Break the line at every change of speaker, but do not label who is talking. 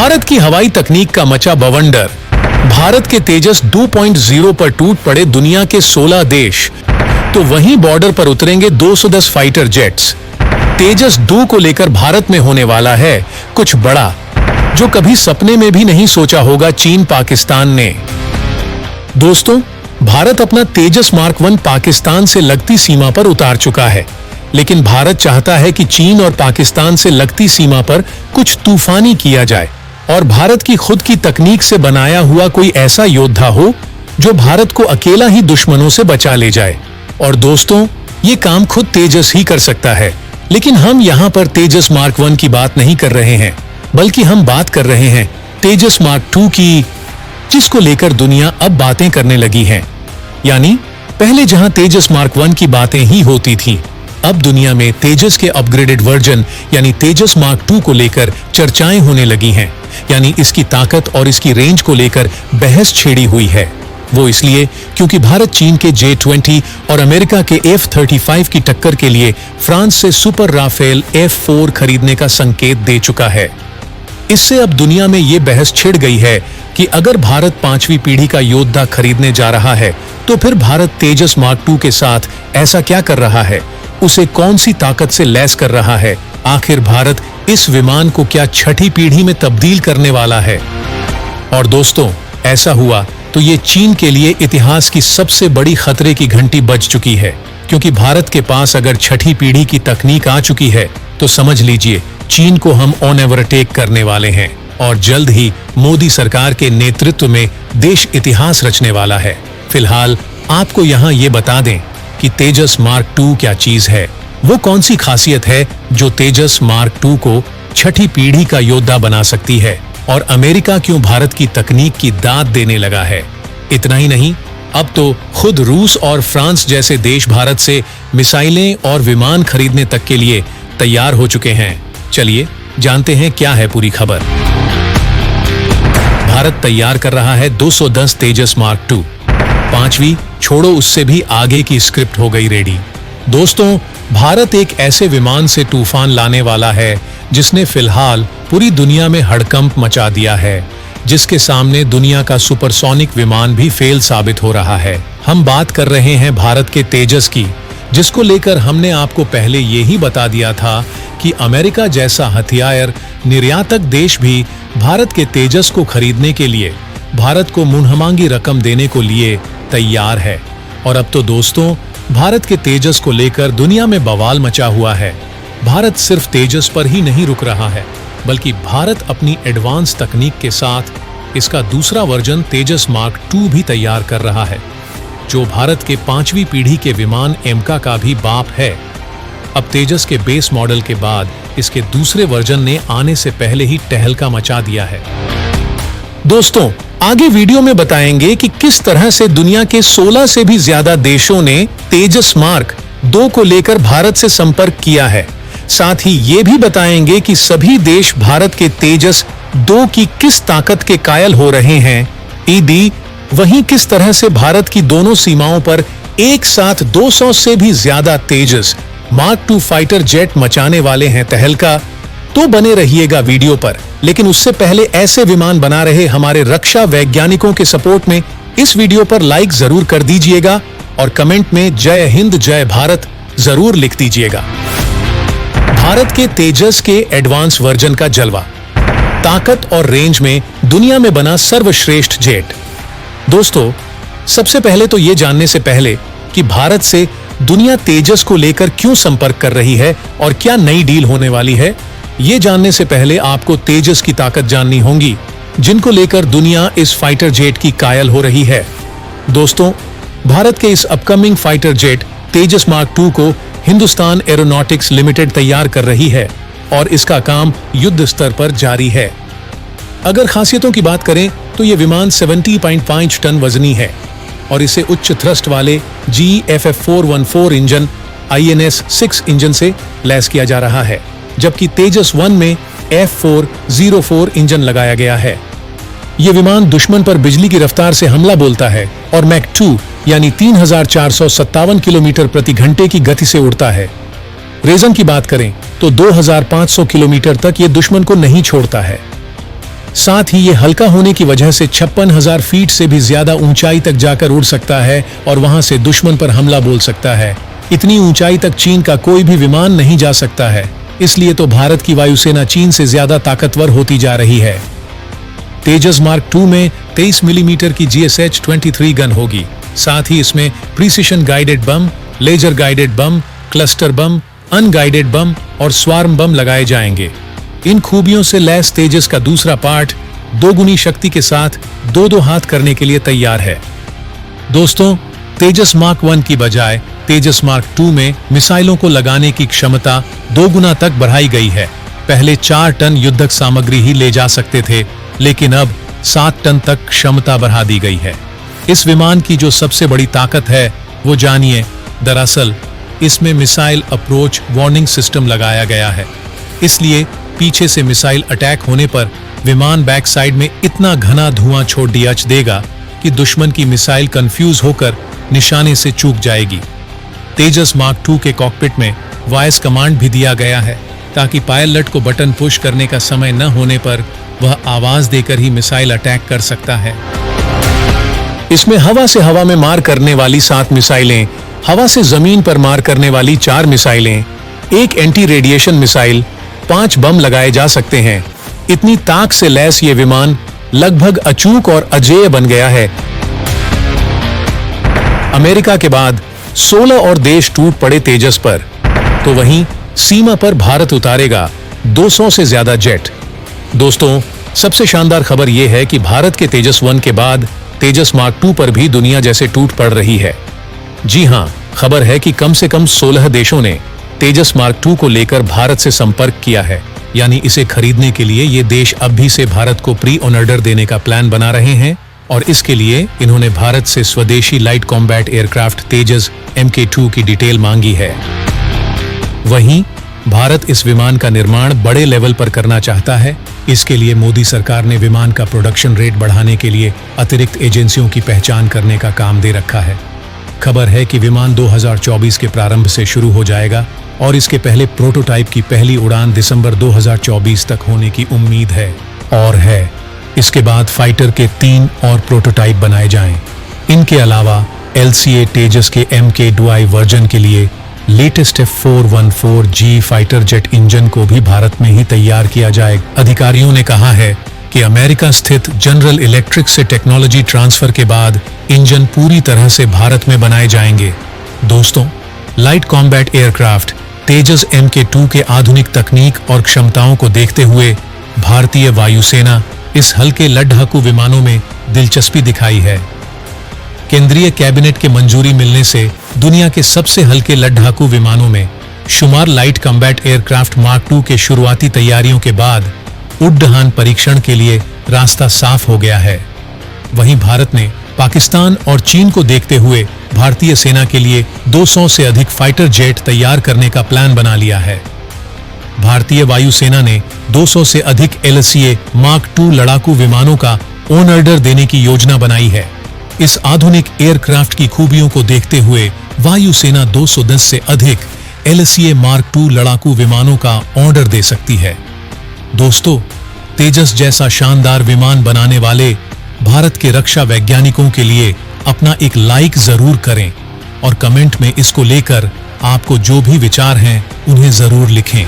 भारत की हवाई तकनीक का मचा बवंडर। भारत के तेजस 2.0 पर टूट पड़े दुनिया के 16 देश, तो वहीं बॉर्डर पर उतरेंगे 210 फाइटर जेट्स। तेजस 2 को लेकर भारत में होने वाला है कुछ बड़ा, जो कभी सपने में भी नहीं सोचा होगा चीन पाकिस्तान ने। दोस्तों, भारत अपना तेजस मार्क 1 पाकिस्तान से लगती सीमा पर उतार चुका है, लेकिन भारत चाहता है कि चीन और पाकिस्तान से लगती सीमा पर कुछ तूफानी किया जाए और भारत की खुद की तकनीक से बनाया हुआ कोई ऐसा योद्धा हो जो भारत को अकेला ही दुश्मनों से बचा ले जाए। और दोस्तों, ये काम खुद तेजस ही कर सकता है। लेकिन हम यहाँ पर तेजस मार्क 1 की बात नहीं कर रहे हैं, बल्कि हम बात कर रहे हैं तेजस मार्क 2 की, जिसको लेकर दुनिया अब बातें करने लगी है। यानी पहले जहां तेजस मार्क 1 की बातें ही होती थी, अब दुनिया में तेजस के अपग्रेडेड वर्जन यानी तेजस मार्क 2 को लेकर चर्चाएं होने लगी हैं। यानी इसकी ताकत और इसकी रेंज को लेकर बहस छेड़ी हुई है। वो इसलिए क्योंकि भारत चीन के J-20 और अमेरिका के F-35 की टक्कर के लिए फ्रांस से सुपर राफेल F-4 खरीदने का संकेत दे चुका है। इससे अब दुनिया में ये बहस छिड़ गई है कि अगर भारत 5वीं पीढ़ी का योद्धा खरीदने जा रहा है, तो फिर भारत तेजस मार्क 2 के साथ ऐसा क्या कर रहा है, उसे कौन सी ताकत से लैस कर रहा है, आखिर भारत इस विमान को क्या छठी पीढ़ी में तब्दील करने वाला है। और दोस्तों, ऐसा हुआ तो ये चीन के लिए इतिहास की सबसे बड़ी खतरे की घंटी बज चुकी है, क्योंकि भारत के पास अगर छठी पीढ़ी की तकनीक आ चुकी है तो समझ लीजिए चीन को हम ऑन ओवरटेक करने वाले हैं और जल्द ही मोदी सरकार के नेतृत्व में देश इतिहास रचने वाला है। फिलहाल आपको यहाँ ये बता दें कि तेजस मार्क 2 क्या चीज है, वो कौन सी खासियत है जो तेजस मार्क 2 को छठी पीढ़ी का योद्धा बना सकती है, और अमेरिका क्यों भारत की तकनीक की दाद देने लगा है। इतना ही नहीं, अब तो खुद रूस और फ्रांस जैसे देश भारत से मिसाइलें और विमान खरीदने तक के लिए तैयार हो चुके हैं। चलिए जानते हैं क्या है पूरी खबर। भारत तैयार कर रहा है 210 तेजस मार्क 2। 5वीं छोड़ो, उससे भी आगे की स्क्रिप्ट हो गई रेडी। दोस्तों, भारत एक ऐसे विमान से तूफान लाने वाला है जिसने फिलहाल पूरी दुनिया में हड़कंप मचा दिया है, जिसके सामने दुनिया का सुपरसोनिक विमान भी फेल साबित हो रहा है। हम बात कर रहे हैं भारत के तेजस की, जिसको लेकर हमने आपको पहले यही बता दिया था कि अमेरिका जैसा हथियार निर्यातक देश भी भारत के तेजस को खरीदने के लिए भारत को मुंहमांगी रकम देने को लिए तैयार है। और अब तो दोस्तों, भारत के तेजस को लेकर दुनिया में बवाल मचा हुआ है। भारत सिर्फ तेजस पर ही नहीं रुक रहा है, बल्कि भारत अपनी एडवांस तकनीक के साथ इसका दूसरा वर्जन तेजस मार्क 2 भी तैयार कर रहा है, जो भारत के 5वीं पीढ़ी के विमान एमका का भी बाप है। अब तेजस के बेस मॉडल के बाद इसके दूसरे वर्जन ने आने से पहले ही तहलका मचा दिया है। दोस्तों, आगे वीडियो में बताएंगे कि किस तरह से दुनिया के 16 से भी ज्यादा देशों ने तेजस मार्क 2 को लेकर भारत से संपर्क किया है। साथ ही ये भी बताएंगे कि सभी देश भारत के तेजस 2 की किस ताकत के कायल हो रहे हैं। ईदी वहीं किस तरह से भारत की दोनों सीमाओं पर एक साथ 200 से भी ज्यादा तेजस मार्क 2 फाइटर जेट मचाने वाले हैं तहलका। तो बने रहिएगा वीडियो पर, लेकिन उससे पहले ऐसे विमान बना रहे हमारे रक्षा वैज्ञानिकों के सपोर्ट में इस वीडियो पर लाइक जरूर कर दीजिएगा और कमेंट में जय हिंद जय भारत जरूर लिख दीजिएगा। भारत के तेजस के एडवांस वर्जन का जलवा, ताकत और रेंज में दुनिया में बना सर्वश्रेष्ठ जेट। दोस्तों, सबसे पहले तो ये जानने से पहले कि भारत से दुनिया तेजस को लेकर क्यों संपर्क कर रही है और क्या नई डील होने वाली है, ये जानने से पहले आपको तेजस की ताकत जाननी होगी, जिनको लेकर दुनिया इस फाइटर जेट की कायल हो रही है। दोस्तों, भारत के इस अपकमिंग फाइटर जेट तेजस मार्क 2 को हिंदुस्तान एरोनॉटिक्स लिमिटेड तैयार कर रही है और इसका काम युद्ध स्तर पर जारी है। अगर खासियतों की बात करें तो ये विमान 70.5 टन वजनी है और इसे उच्च थ्रस्ट वाले GFF414 इंजन INS-6 इंजन से लैस किया जा रहा है, जबकि तेजस 1 में F404 इंजन लगाया गया है। ये विमान दुश्मन पर बिजली की रफ्तार से हमला बोलता है और मैक 2 यानी 3457 किलोमीटर प्रति घंटे की गति से उड़ता है। रेजन की बात करें तो 2500 किलोमीटर तक ये दुश्मन को नहीं छोड़ता है। साथ ही ये हल्का होने की वजह से 56,000 फीट से भी ज्यादा ऊंचाई तक जाकर उड़ सकता है और वहां से दुश्मन पर हमला बोल सकता है। इतनी ऊंचाई तक चीन का कोई भी विमान नहीं जा सकता है, इसलिए तो भारत की वायुसेना चीन से ज्यादा ताकतवर होती जा रही है। तेजस मार्क 2 में 23 मिलीमीटर की GSH-23 गन होगी। साथ ही इसमें precision guided bomb, laser guided bomb, cluster bomb, unguided bomb और स्वार्म बम लगाए जाएंगे। इन खूबियों से लैस तेजस का दूसरा पार्ट दोगुनी शक्ति के साथ दो हाथ करने के लिए तैयार है। दोस्तों, तेजस मार्क 1 की बजाय तेजस मार्क 2 में मिसाइलों को लगाने की क्षमता 2 गुना तक बढ़ाई गई है। पहले 4 टन युद्धक सामग्री ही ले जा सकते थे, लेकिन अब 7 टन तक क्षमता बढ़ा दी गई है। इस विमान की जो सबसे बड़ी ताकत है वो जानिए। दरअसल इसमें मिसाइल अप्रोच वार्निंग सिस्टम लगाया गया है, इसलिए पीछे से मिसाइल अटैक होने पर विमान बैक साइड में इतना घना धुआं छोड़ दिया देगा कि दुश्मन की मिसाइल कंफ्यूज होकर निशाने से चूक जाएगी। तेजस मार्क 2 के कॉकपिट में वॉइस कमांड भी दिया गया है, ताकि पायलट को बटन पुश करने का समय न होने पर वह आवाज देकर ही मिसाइल अटैक कर सकता है। इसमें हवा से हवा में मार करने वाली 7 मिसाइलें, हवा से जमीन पर मार करने वाली 4 मिसाइलें, एक एंटी रेडिएशन मिसाइल, 5 बम लगाए जा सकते हैं। इतनी ताक से लैस ये विमान लगभग अचूक और अजेय बन गया है। अमेरिका के बाद 16 और देश टूट पड़े तेजस पर, तो वहीं सीमा पर भारत उतारेगा 200 से ज्यादा जेट। दोस्तों, सबसे शानदार खबर यह है कि भारत के तेजस 1 के बाद तेजस मार्क 2 पर भी दुनिया जैसे टूट पड़ रही है। जी हां, खबर है कि कम से कम 16 देशों ने तेजस मार्क 2 को लेकर भारत से संपर्क किया है, यानी इसे खरीदने के लिए ये देश अब भी से भारत को प्री ऑर्डर देने का प्लान बना रहे हैं और इसके लिए इन्होंने भारत से स्वदेशी लाइट कॉम्बैट एयरक्राफ्ट तेजस MK2 की डिटेल मांगी है। वहीं भारत इस विमान का निर्माण बड़े लेवल पर करना चाहता है। इसके लिए मोदी सरकार ने विमान का प्रोडक्शन रेट बढ़ाने के लिए अतिरिक्त एजेंसियों की पहचान करने का काम दे रखा है। खबर है कि विमान 2024 के प्रारंभ से शुरू हो जाएगा और इसके पहले प्रोटोटाइप की पहली उड़ान दिसंबर 2024 तक होने की उम्मीद है। इसके बाद फाइटर के 3 और प्रोटोटाइप बनाए जाएं। इनके अलावा LCA तेजस के MK2 वर्जन के लिए latest F414G fighter jet engine को भी भारत में ही तैयार किया जाएगा। अधिकारियों ने कहा है कि अमेरिका स्थित जनरल इलेक्ट्रिक से टेक्नोलॉजी ट्रांसफर के बाद इंजन पूरी तरह से भारत में बनाए जाएंगे। दोस्तों, लाइट कॉम्बैट एयरक्राफ्ट तेजस MK2 के आधुनिक तकनीक और क्षमताओं को देखते हुए भारतीय वायुसेना इस हल्के लड़ाकू विमानों में दिलचस्पी दिखाई है। केंद्रीय कैबिनेट के मंजूरी मिलने से दुनिया के सबसे हल्के लड़ाकू विमानों में शुमार लाइट कॉम्बैट एयरक्राफ्ट मार्क 2 के शुरुआती तैयारियों के बाद उड़ान परीक्षण के लिए रास्ता साफ हो गया है। वहीं भारत ने पाकिस्तान और चीन को देखते हुए भारतीय सेना के लिए 200 से अधिक फाइटर जेट तैयार करने का प्लान बना लिया है। भारतीय वायुसेना ने 200 से अधिक LCA मार्क 2 लड़ाकू विमानों का ऑन ऑर्डर देने की योजना बनाई है। इस आधुनिक एयरक्राफ्ट की खूबियों को देखते हुए वायुसेना 210 से अधिक LCA मार्क 2 लड़ाकू विमानों का ऑर्डर दे सकती है। दोस्तों, तेजस जैसा शानदार विमान बनाने वाले भारत के रक्षा वैज्ञानिकों के लिए अपना एक लाइक जरूर करें और कमेंट में इसको लेकर आपको जो भी विचार हैं उन्हें जरूर लिखें।